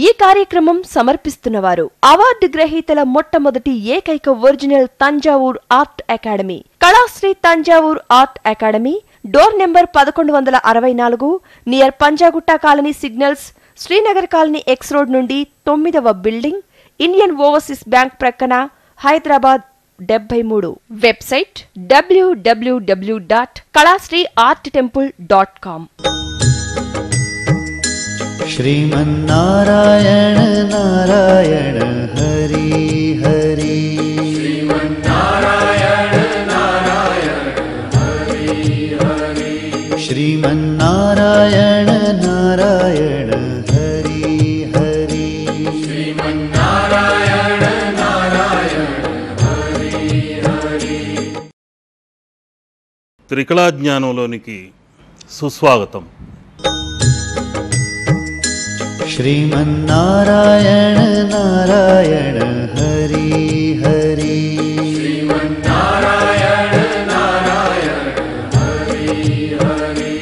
ఈ కార్యక్రమం సమర్పిస్తున్నవారు అవార్డు గ్రహీతల మొట్టమొదటి ఏకైక original Thanjavur art academy, Kalasri Thanjavur art academy, door number 1164, near Panjagutta colony signals, Srinagar colony X road నుండి 9వ బిల్డింగ్, ఇండియన్ ఓవర్సీస్ బ్యాంక్ ప్రక్కన, హైదరాబాద్ 73. Website www.kalasriarttemple.com. श्रीमन्नारायण नारायण हरि हरि, श्रीमन्नारायण नारायण हरि हरि, श्रीमन्नारायण नारायण हरि हरि, श्रीमन्नारायण नारायण हरि हरि. త్రికళా జ్ఞానంలోనికి సుస్వాగతం. श्रीमन्नारायण नारायण हरि हरि, श्रीमन्नारायण नारायण हरि हरि,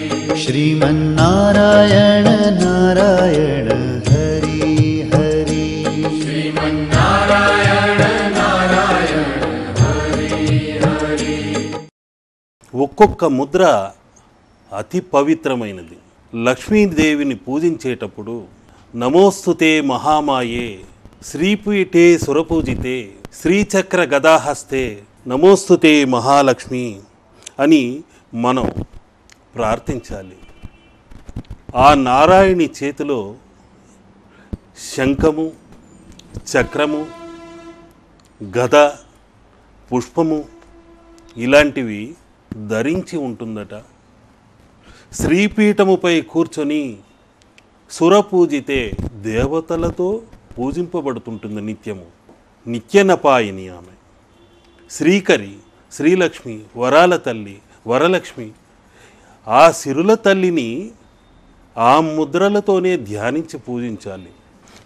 श्रीमन्नारायण नारायण हरि हरि, श्रीमन्नारायण नारायण हरि हरि. ఒక్కొక్క ముద్ర అతి పవిత్రమైనది. లక్ష్మీదేవిని పూజించేటప్పుడు నమోస్తుతే మహామాయే, శ్రీపీఠే సురపూజితే, శ్రీచక్ర గదాహస్తే నమోస్తుతే మహాలక్ష్మి అని మనం ప్రార్థించాలి. ఆ నారాయణి చేతిలో శంఖము, చక్రము, గద, పుష్పము ఇలాంటివి ధరించి ఉంటుందట. శ్రీపీఠముపై కూర్చొని సురపూజితే దేవతలతో పూజింపబడుతుంటుంది నిత్యము. నిత్యనపాయిని ఆమె. శ్రీకరి, శ్రీలక్ష్మి, వరాల తల్లి, వరలక్ష్మి. ఆ సిరుల తల్లిని ఆ ముద్రలతోనే ధ్యానించి పూజించాలి.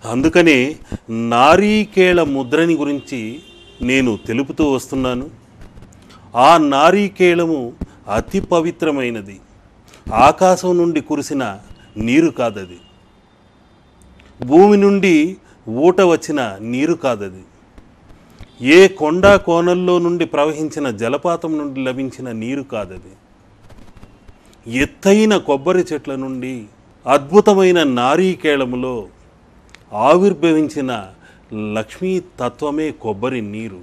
అందుకనే నారీకేళ ముద్రని గురించి నేను తెలుపుతూ వస్తున్నాను. ఆ నారీకేళము అతి పవిత్రమైనది. ఆకాశం నుండి కురిసిన నీరు కాదది, భూమి నుండి ఊట వచ్చిన నీరు కాదది, ఏ కొండ కోనల్లో నుండి ప్రవహించిన జలపాతం నుండి లభించిన నీరు కాదది. ఎత్తైన కొబ్బరి చెట్ల నుండి అద్భుతమైన నారీకేళములో ఆవిర్భవించిన లక్ష్మీ తత్వమే కొబ్బరి నీరు.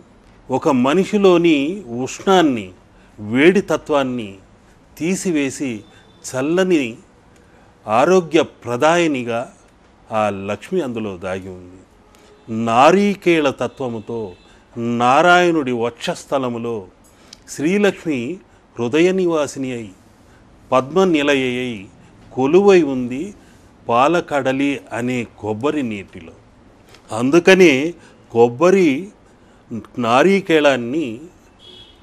ఒక మనిషిలోని ఉష్ణాన్ని, వేడి తత్వాన్ని తీసివేసి చల్లని ఆరోగ్య ప్రదాయనిగా ఆ లక్ష్మి అందులో దాగి ఉంది. నారీకేళ తత్వముతో నారాయణుడి వక్షస్థలములో శ్రీలక్ష్మి హృదయ నివాసిని అయి పద్మ నిలయై కొలువై ఉంది పాలకడలి అనే కొబ్బరి నీటిలో. అందుకనే కొబ్బరి నారీకేళాన్ని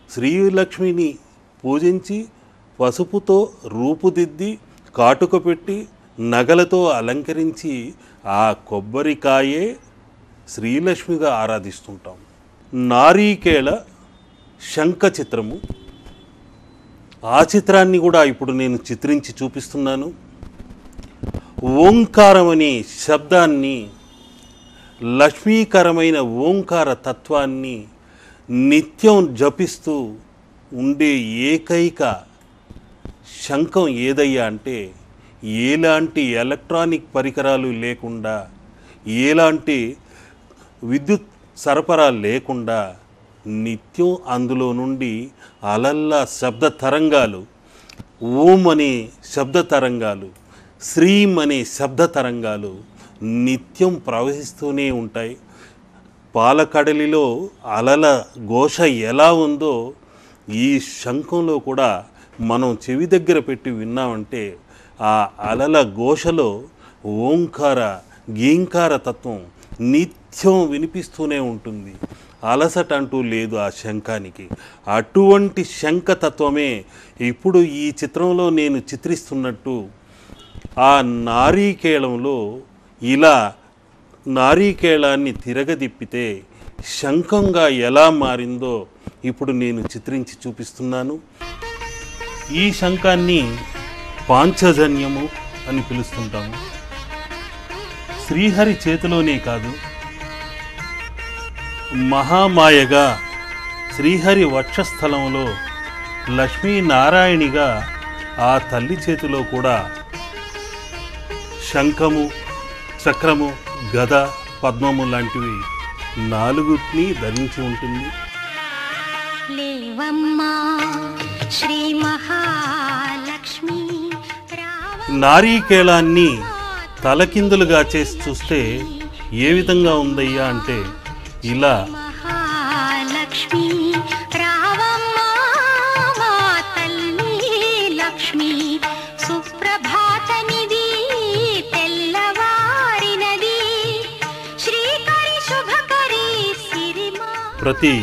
శ్రీలక్ష్మిని పూజించి పసుపుతో రూపుదిద్ది కాటుక పెట్టి నగలతో అలంకరించి ఆ కొబ్బరికాయే శ్రీలక్ష్మిగా ఆరాధిస్తుంటాం. నారీకేళ శంఖ చిత్రము, ఆ చిత్రాన్ని కూడా ఇప్పుడు నేను చిత్రించి చూపిస్తున్నాను. ఓంకారం అనే శబ్దాన్ని, లక్ష్మీకరమైన ఓంకార తత్వాన్ని నిత్యం జపిస్తూ ఉండే ఏకైక శంఖం ఏదయ్యా అంటే, ఎలాంటి ఎలక్ట్రానిక్ పరికరాలు లేకుండా, ఎలాంటి విద్యుత్ సరఫరా లేకుండా నిత్యం అందులో నుండి అలల్లా శబ్ద తరంగాలు, ఓం అనే శబ్ద తరంగాలు, శ్రీం అనే శబ్ద తరంగాలు నిత్యం ప్రవహిస్తూనే ఉంటాయి. పాలకడలిలో అలల ఘోష ఎలా ఉందో ఈ శంఖంలో కూడా మనం చెవి దగ్గర పెట్టి విన్నామంటే ఆ అలల ఘోషలో ఓంకార గీంకార తత్వం నిత్యం వినిపిస్తూనే ఉంటుంది. అలసట అంటూ లేదు ఆ శంఖానికి. అటువంటి శంఖతత్వమే ఇప్పుడు ఈ చిత్రంలో నేను చిత్రిస్తున్నట్టు ఆ నారీకేళంలో ఇలా నారీకేళాన్ని తిరగదిప్పితే శంఖంగా ఎలా మారిందో ఇప్పుడు నేను చిత్రించి చూపిస్తున్నాను. ఈ శంఖాన్ని పాంచజన్యము అని పిలుస్తుంటాము. శ్రీహరి చేతిలోనే కాదు, మహామాయగా శ్రీహరి వక్షస్థలంలో లక్ష్మీనారాయణిగా ఆ తల్లి చేతిలో కూడా శంఖము, చక్రము, గద, పద్మము లాంటివి 4 ధరించి ఉంటుంది. లేవమ్మా శ్రీ మహాలక్ష్మి. నారీకేళాన్ని తలకిందులుగా చేసి చూస్తే ఏ విధంగా ఉందయ్యా అంటే ఇలా. మహాలక్ష్మి రావమ్మా మా తల్లి లక్ష్మి. సుప్రభాతమిది తెల్లవారినది, శ్రీకరి శుభకరి సిరిమా. ప్రతి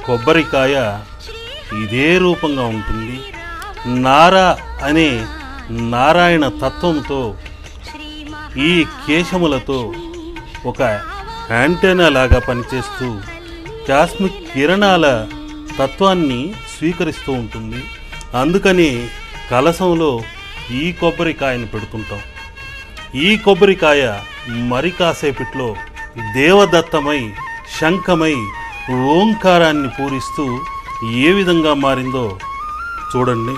కొబ్బరికాయ ఇదే రూపంగా ఉంటుంది. నారా అనే నారాయణ తత్వంతో, ఈ కేశములతో ఒక యాంటెనా లాగా పనిచేస్తూ కాస్మిక్ కిరణాల తత్వాన్ని స్వీకరిస్తూ ఉంటుంది. అందుకని కలశంలో ఈ కొబ్బరికాయను పెడుతుంటాం. ఈ కొబ్బరికాయ మరి కాసేపట్లో దేవదత్తమై, శంఖమై, ఓంకారాన్ని పూరిస్తూ ఏ విధంగా మారిందో చూడండి.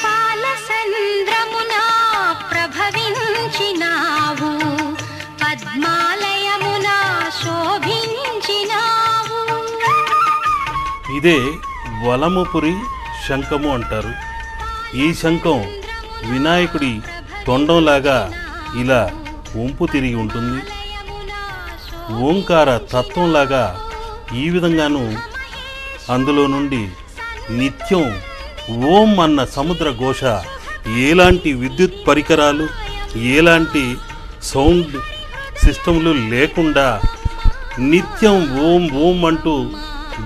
పాలసంద్రమున ప్రభవించినావు, పద్మాలయమున శోభించినావు. ఇదే వలముపురి శంఖము అంటారు. ఈ శంఖం వినాయకుడి తొండంలాగా ఇలా వంపు తిరిగి ఉంటుంది. ఓంకార తత్వంలాగా ఈ విధంగాను అందులో నుండి నిత్యం ఓం అన్న సముద్ర ఘోష, ఎలాంటి విద్యుత్ పరికరాలు, ఎలాంటి సౌండ్ సిస్టంలు లేకుండా నిత్యం ఓం ఓం అంటూ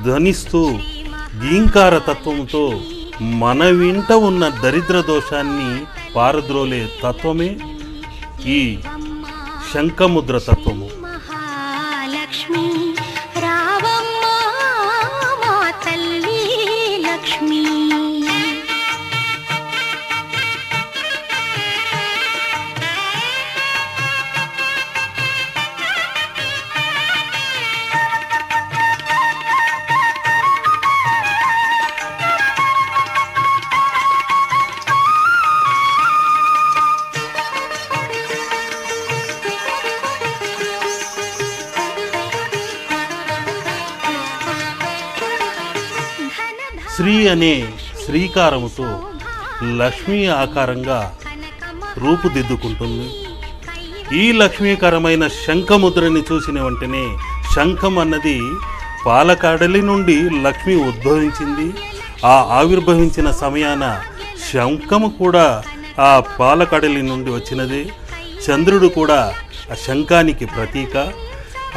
ధ్వనిస్తూ గీంకార తత్వంతో మన వింట ఉన్న దరిద్ర దోషాన్ని పారద్రోలే తత్వమే ఈ శంఖముద్ర తత్వము. మహాలక్ష్మి రావమ్మా మా తల్లి లక్ష్మి. శ్రీ అనే శ్రీకారముతో లక్ష్మీ ఆకారంగా రూపుదిద్దుకుంటుంది. ఈ లక్ష్మీకరమైన శంఖముద్రని చూసిన వెంటనే, శంఖం అన్నది పాలకడలి నుండి లక్ష్మి ఉద్భవించింది. ఆ ఆవిర్భవించిన సమయాన శంఖము కూడా ఆ పాలకడలి నుండి వచ్చినదే. చంద్రుడు కూడా ఆ శంఖానికి ప్రతీక.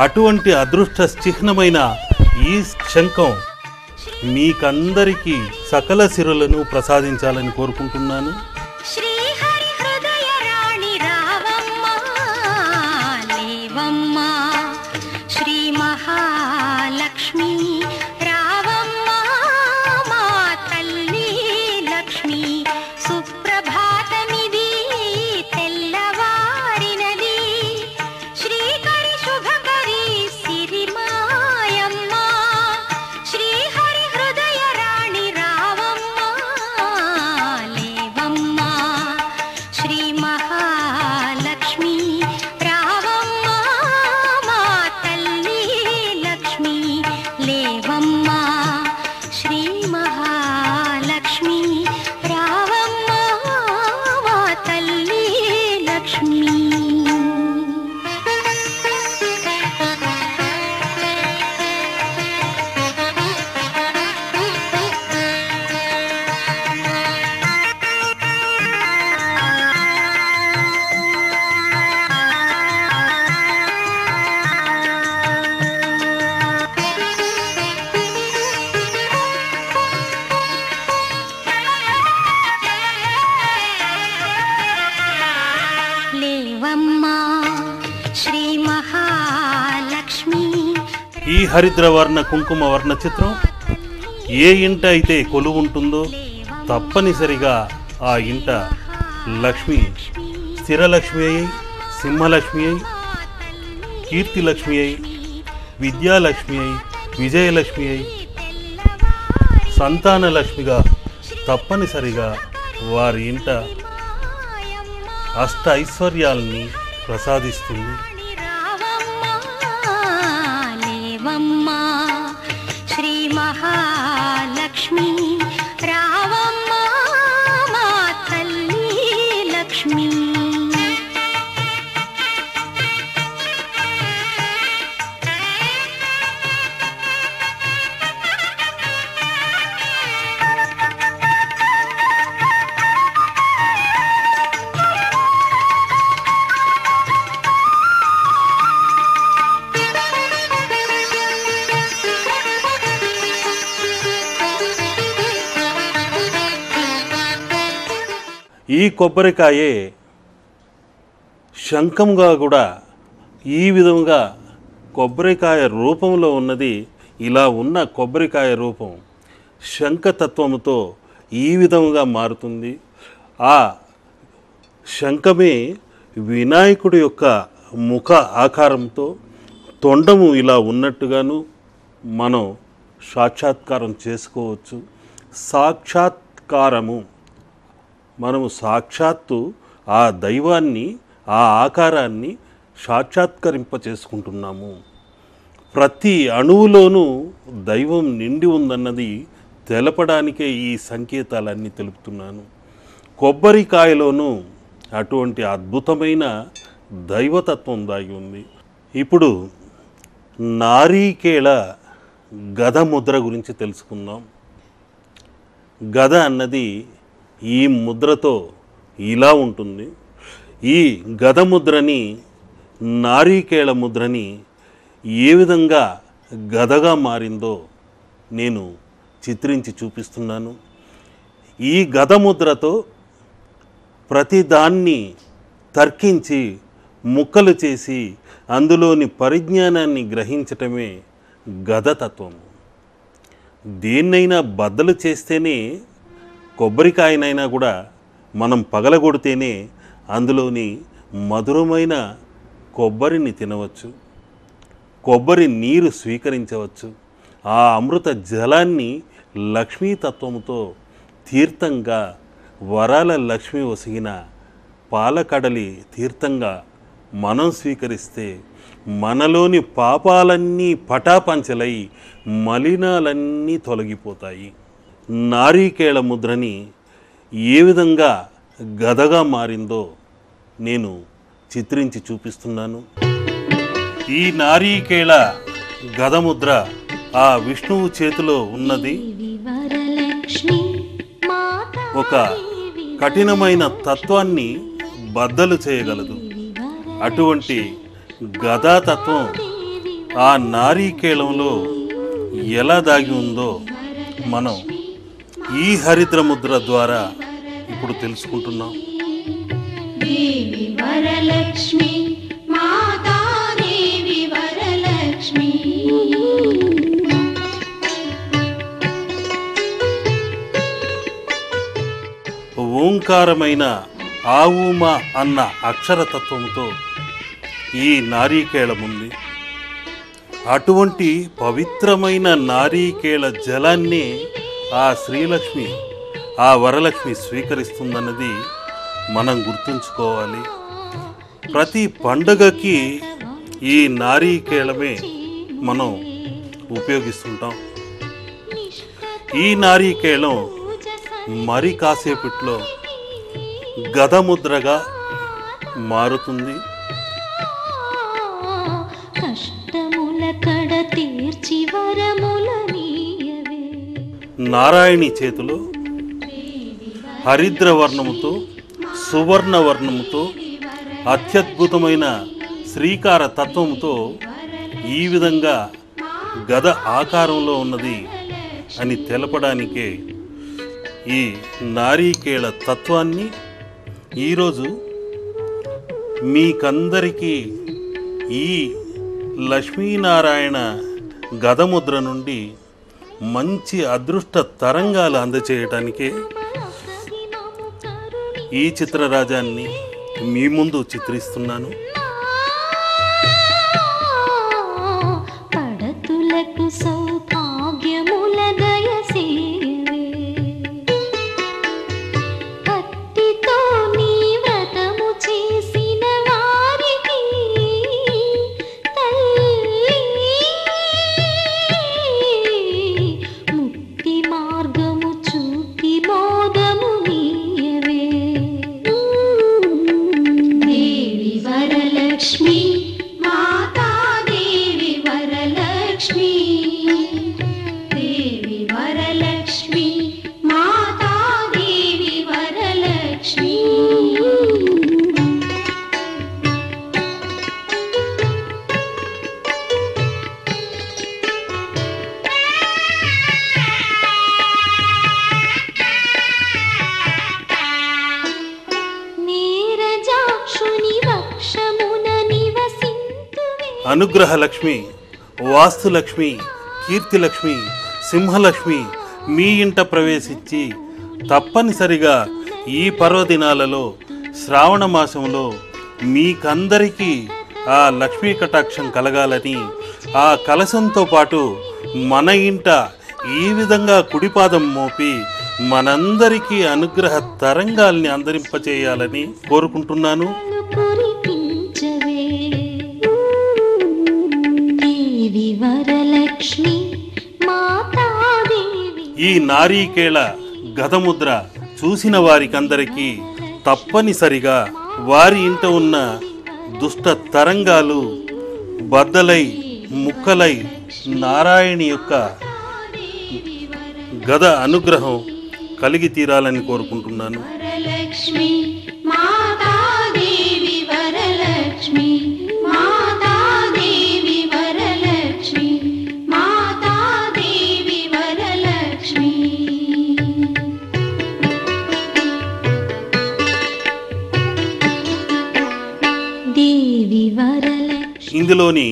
అటువంటి అదృష్ట చిహ్నమైన ఈ శంఖం మీకందరికీ సకల సిరులను ప్రసాదించాలని కోరుకుంటున్నాను. శ్రీహరి హృదయ రాణి రావమ్మా లేవమ్మా శ్రీ మహాలక్ష్మి రావమ్మా మా తల్లి లక్ష్మి. సుప్రభాతమిది తెల్లవారినది, శ్రీకరి శుభకరి సిరిమాయమ్మ. శ్రీహరి హృదయ రాణి రావమ్మా లేవమ్మా శ్రీ మహాలక్ష్మి రావమ్మా మా తల్లి లక్ష్మి. లేవమ్మా శ్రీ మహాలక్ష్మి రావమ్మా మా తల్లి లక్ష్మి. లేవమ్మా శ్రీ మహాలక్ష్మి. ఈ హరిద్రవర్ణ కుంకుమ వర్ణ చిత్రం ఏ ఇంట అయితే కొలువు ఉంటుందో తప్పనిసరిగా ఆ ఇంట లక్ష్మి స్థిరలక్ష్మి అయి, సింహలక్ష్మి అయి, కీర్తిలక్ష్మి అయి, విద్యాలక్ష్మి అయి, విజయలక్ష్మి అయి, సంతానలక్ష్మిగా తప్పనిసరిగా వారి ఇంట అష్ట ఐశ్వర్యాలని ప్రసాదిస్తుంది. లేవమ్మా శ్రీ మహాలక్ష్మి, రావమ్మా మా తల్లి లక్ష్మి. ఈ కొబ్బరికాయే శంఖంగా కూడా ఈ విధంగా కొబ్బరికాయ రూపంలో ఉన్నది. ఇలా ఉన్న కొబ్బరికాయ రూపం శంఖతత్వముతో ఈ విధంగా మారుతుంది. ఆ శంఖమే వినాయకుడి యొక్క ముఖ ఆకారంతో తొండము ఇలా ఉన్నట్టుగాను మనం సాక్షాత్కారం చేసుకోవచ్చు. సాక్షాత్కారము మనము సాక్షాత్తు ఆ దైవాన్ని, ఆ ఆకారాన్ని సాక్షాత్కరింప చేసుకుంటున్నాము. ప్రతి అణువులోనూ దైవం నిండి ఉందన్నది తెలపడానికే ఈ సంకేతాలన్నీ తెలుపుతున్నాను. కొబ్బరికాయలోనూ అటువంటి అద్భుతమైన దైవతత్వం దాగి ఉంది. ఇప్పుడు నారీకేళ గద ముద్ర గురించి తెలుసుకుందాం. గద అన్నది ఈ ముద్రతో ఇలా ఉంటుంది. ఈ గద ముద్రని, నారీకేళ ముద్రని ఏ విధంగా గదగా మారిందో నేను చిత్రించి చూపిస్తున్నాను. ఈ గద ముద్రతో ప్రతిదాన్ని తర్కించి ముక్కలు చేసి అందులోని పరిజ్ఞానాన్ని గ్రహించటమే గదతత్వం. దేన్నైనా బద్దలు చేస్తేనే, కొబ్బరికాయనైనా కూడా మనం పగలగొడితేనే అందులోని మధురమైన కొబ్బరిని తినవచ్చు, కొబ్బరి నీరు స్వీకరించవచ్చు. ఆ అమృత జలాన్ని లక్ష్మీతత్వముతో తీర్థంగా, వరాల లక్ష్మి ఒసిగిన పాలకడలి తీర్థంగా మనం స్వీకరిస్తే మనలోని పాపాలన్నీ పటాపంచలై మలినాలన్నీ తొలగిపోతాయి. నారీకేళ ముద్రని ఏ విధంగా గదగా మారిందో నేను చిత్రించి చూపిస్తున్నాను. ఈ నారీకేళ గద ముద్ర ఆ విష్ణువు చేతిలో ఉన్నది. ఒక కఠినమైన తత్వాన్ని బద్దలు చేయగలదు. అటువంటి గదాతత్వం ఆ నారీకేళంలో ఎలా దాగి ఉందో మనం ఈ హరిద్ర ముద్ర ద్వారా ఇప్పుడు తెలుసుకుంటున్నాం. దేవి వరలక్ష్మి, మాతా దేవి వరలక్ష్మి. ఓంకారమైన ఆవుమ అన్న అక్షరతత్వముతో ఈ నారీకేళముంది. అటువంటి పవిత్రమైన నారీకేళ జలాన్ని ఆ శ్రీలక్ష్మి, ఆ వరలక్ష్మి స్వీకరిస్తుందన్నది మనం గుర్తుంచుకోవాలి. ప్రతి పండుగకి ఈ నారీకేళమే మనం ఉపయోగిస్తుంటాం. ఈ నారీకేళం మరి కాసేపట్లో గదముద్రగా మారుతుంది. కష్టముల కడ తీర్చి వరముల నీయవే. నారాయణి చేతిలో హరిద్ర వర్ణముతో, సువర్ణ వర్ణముతో, అత్యద్భుతమైన శ్రీకార తత్వముతో ఈ విధంగా గద ఆకారంలో ఉన్నది అని తెలపడానికే ఈ నారీకేళ తత్వాన్ని ఈరోజు మీకందరికీ ఈ లక్ష్మీనారాయణ గదముద్ర నుండి మంచి అదృష్ట తరంగాలు అందచేయటానికే ఈ చిత్రరాజాన్ని మీ ముందు చిత్రిస్తున్నాను. పడతులకు సౌభాగ్యముల దయసేవే, భక్తితో నీ వ్రతము చేసిన వారికి తల్లి ముక్తి మార్గము చూపి మోదము నీయవే. దేవి వరలక్ష్మి మాతా దేవి వరలక్ష్మి, దేవి వరలక్ష్మి మాతా దేవి వరలక్ష్మి. నీరజాక్షుని వక్షమున నివసింతువే, అనుగ్రహలక్ష్మి, వాస్తులక్ష్మి, కీర్తిలక్ష్మి, సింహలక్ష్మి మీ ఇంట ప్రవేశించి తప్పనిసరిగా ఈ పర్వదినాలలో శ్రావణ మాసంలో మీకందరికీ ఆ లక్ష్మీ కటాక్షం కలగాలని, ఆ కలశంతో పాటు మన ఇంట ఈ విధంగా కుడిపాదం మోపి మనందరికీ అనుగ్రహ తరంగాల్ని అందరింపచేయాలని కోరుకుంటున్నాను. కురిపించవే దేవి వరలక్ష్మి మాతా దేవి. ఈ నారీకేళ గదముద్ర చూసిన వారికందరికీ తప్పనిసరిగా వారి ఇంట ఉన్న దుష్ట తరంగాలు బద్దలై ముక్కలై నారాయణి యొక్క గద అనుగ్రహం కలిగి తీరాలని కోరుకుంటున్నాను. వరలక్ష్మి మాతా దేవి వరలక్ష్మి, మాతా దేవి వరలక్ష్మి, మాతా దేవి వరలక్ష్మి. దేవి వరలక్ష్మి ఇందులోని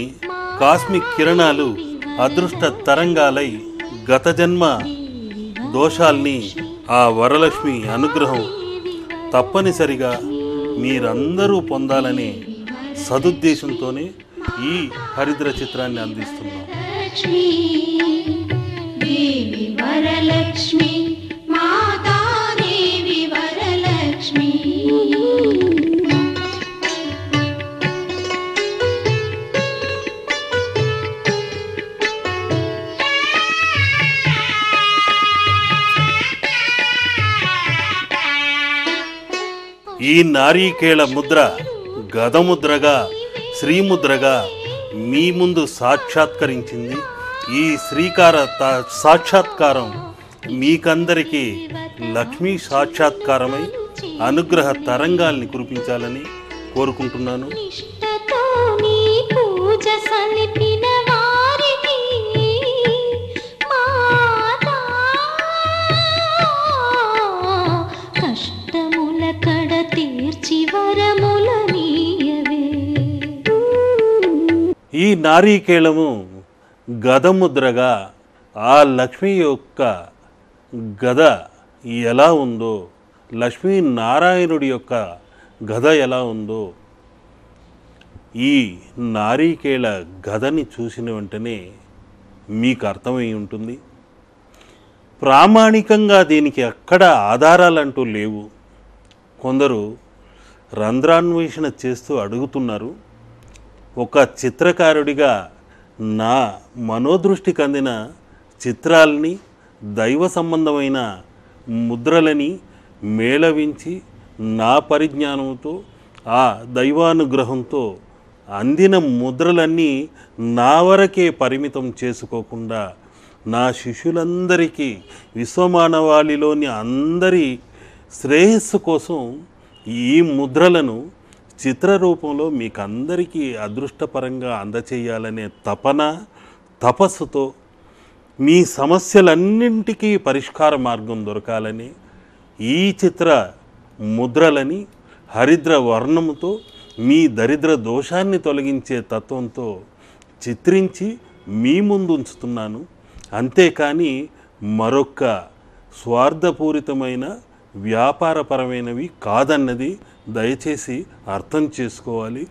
కాస్మిక్ కిరణాలు అదృష్ట తరంగాలై గత జన్మ దోషాల్ని ఆ వరలక్ష్మి అనుగ్రహం తప్పనిసరిగా మీరందరూ పొందాలనే సదుద్దేశంతోనే ఈ హరిద్ర చిత్రాన్ని అందిస్తున్నాం. లక్ష్మి దేవి వరలక్ష్మి మాతా దేవి వరలక్ష్మి. ఈ నారీకేళ ముద్ర గదముద్రగా శ్రీముద్రగా మీ ముందు సాక్షాత్కరించింది. ఈ సాక్షాత్కారం మీకందరికీ లక్ష్మీ సాక్షాత్కారమై అనుగ్రహ తరంగాల్ని కురిపించాలని కోరుకుంటున్నాను. నిష్ఠతో నీ పూజ సలిపిన వారికి మాతా కష్టముల కడ తీర్చి వరముల నీయవే. ఈ నారీకేళము గదముద్రగా ఆ లక్ష్మీ యొక్క గద ఎలా ఉందో, లక్ష్మీనారాయణుడి యొక్క గద ఎలా ఉందో, ఈ నారీకేళ గదని చూసిన వెంటనే మీకు అర్థమై ఉంటుంది. ప్రామాణికంగా దీనికి ఎక్కడ ఆధారాలంటూ లేవు. కొందరు రంధ్రాన్వేషణ చేస్తూ అడుగుతున్నారు. ఒక చిత్రకారుడిగా నా మనోదృష్టికి అందిన చిత్రాలని, దైవ సంబంధమైన ముద్రలని మేళవించి నా పరిజ్ఞానంతో ఆ దైవానుగ్రహంతో అందిన ముద్రలన్నీ నా వరకే పరిమితం చేసుకోకుండా నా శిష్యులందరికీ, విశ్వమానవాళిలోని అందరి శ్రేయస్సు కోసం ఈ ముద్రలను చిత్రరూపంలో మీకందరికీ అదృష్టపరంగా అందచేయాలనే తపన, తపస్సుతో మీ సమస్యలన్నింటికీ పరిష్కార మార్గం దొరకాలని ఈ చిత్ర ముద్రలని హరిద్ర వర్ణముతో మీ దరిద్ర దోషాన్ని తొలగించే తత్వంతో చిత్రించి మీ ముందు ఉంచుతున్నాను. అంతేకాని మరొక్క స్వార్థపూరితమైన వ్యాపారపరమైనవి కాదన్నది దయచేసి అర్థం చేసుకోవాలి.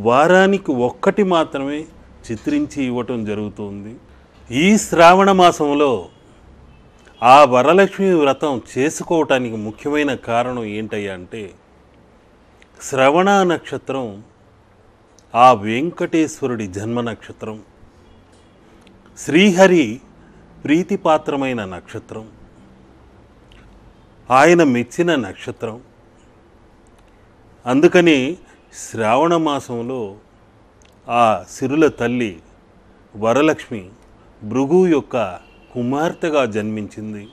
వారానికి ఒక్కటి మాత్రమే చిత్రించి ఇవ్వటం జరుగుతుంది. ఈ శ్రావణ మాసంలో ఆ వరలక్ష్మి వ్రతం చేసుకోవటానికి ముఖ్యమైన కారణం ఏంటయ్యా అంటే, శ్రవణ నక్షత్రం ఆ వెంకటేశ్వరుడి జన్మ నక్షత్రం, శ్రీహరి ప్రీతిపాత్రమైన నక్షత్రం, ఆయన మెచ్చిన నక్షత్రం. అందుకని శ్రావణ మాసంలో ఆ సిరుల తల్లి వరలక్ష్మి భృగు యొక్క కుమార్తెగా జన్మించింది,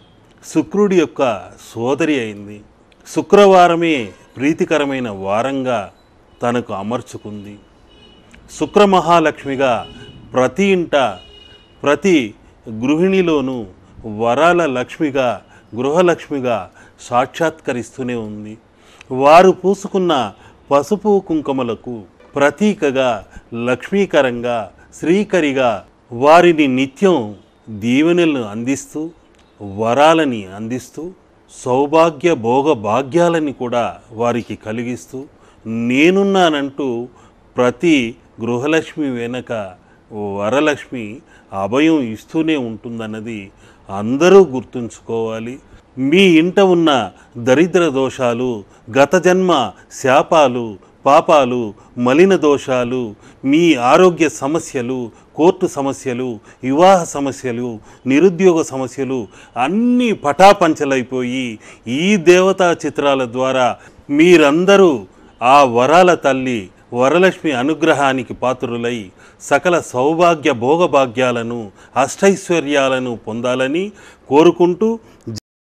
శుక్రుడి యొక్క సోదరి అయింది. శుక్రవారమే ప్రీతికరమైన వారంగా తనకు అమర్చుకుంది. శుక్రమహాలక్ష్మిగా ప్రతి ఇంట ప్రతి గృహిణిలోనూ వరాల లక్ష్మిగా గృహలక్ష్మిగా సాక్షాత్కరిస్తూనే ఉంది. వారు పూసుకున్న పసుపు కుంకుమలకు ప్రతీకగా లక్ష్మీకరంగా శ్రీకరిగా వారిని నిత్యం దీవెనలను అందిస్తూ వరాలని అందిస్తూ సౌభాగ్య భోగ భాగ్యాలని కూడా వారికి కలిగిస్తూ నేనున్నానంటూ ప్రతి గృహలక్ష్మి వెనక వరలక్ష్మి అభయం ఇస్తూనే ఉంటుందన్నది అందరూ గుర్తుంచుకోవాలి. మీ ఇంట ఉన్న దరిద్ర దోషాలు, గత జన్మ శాపాలు, పాపాలు, మలిన దోషాలు, మీ ఆరోగ్య సమస్యలు, కోర్టు సమస్యలు, వివాహ సమస్యలు, నిరుద్యోగ సమస్యలు అన్నీ పటాపంచలైపోయి ఈ దేవతా చిత్రాల ద్వారా మీరందరూ ఆ వరాల తల్లి వరలక్ష్మి అనుగ్రహానికి పాత్రులై సకల సౌభాగ్య భోగభాగ్యాలను అష్టైశ్వర్యాలను పొందాలని కోరుకుంటూ